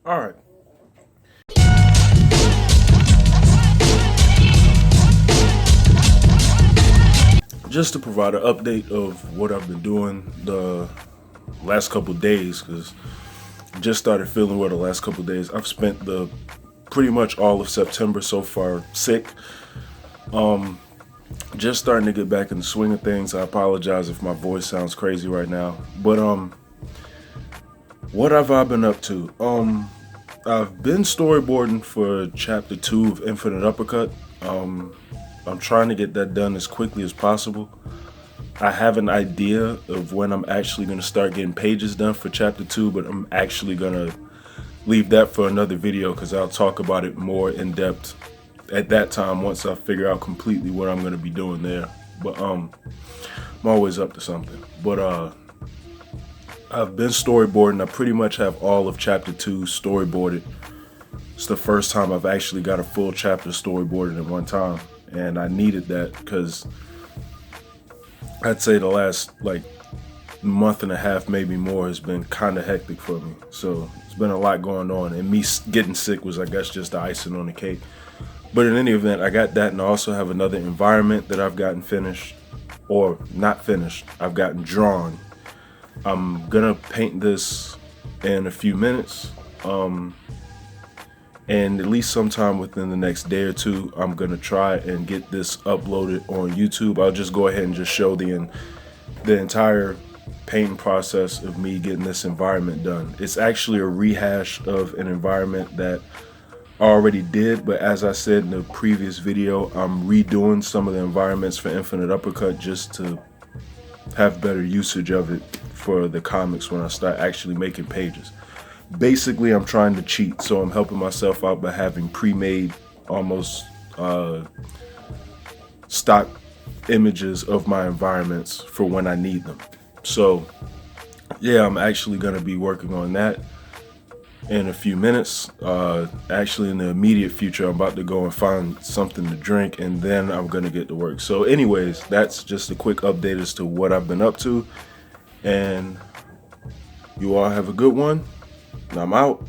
All right. Just to provide an update of what I've been doing the last couple days, because just started feeling well the last couple days. I've spent the pretty much all of September so far sick. Just starting to get back in the swing of things. I apologize if my voice sounds crazy right now, but what have I been up to? I've been storyboarding for chapter 2 of Infinite Uppercut. I'm trying to get that done as quickly as possible. I have an idea of when I'm actually going to start getting pages done for chapter 2, but I'm actually going to leave that for another video because I'll talk about it more in depth at that time once I figure out completely what I'm going to be doing there. But I'm always up to something. But I've been storyboarding. I pretty much have all of chapter 2 storyboarded. It's the first time I've actually got a full chapter storyboarded at one time, and I needed that because I'd say the last like month and a half, maybe more, has been kind of hectic for me. So it's been a lot going on, and me getting sick was, I guess, just the icing on the cake. But in any event, I got that, and I also have another environment that I've gotten finished, or not finished, I've gotten drawn. I'm gonna paint this in a few minutes, and at least sometime within the next day or two, I'm gonna try and get this uploaded on YouTube. I'll just go ahead and just show the entire painting process of me getting this environment done. It's actually a rehash of an environment that I already did, but as I said in the previous video, I'm redoing some of the environments for Infinite Uppercut just to have better usage of it for the comics when I start actually making pages. Basically, I'm trying to cheat, so I'm helping myself out by having pre-made, almost stock images of my environments for when I need them. So yeah, I'm actually going to be working on that in a few minutes. Actually, in the immediate future, I'm about to go and find something to drink, and then I'm going to get to work. So anyways, that's just a quick update as to what I've been up to, and you all have a good one. I'm out.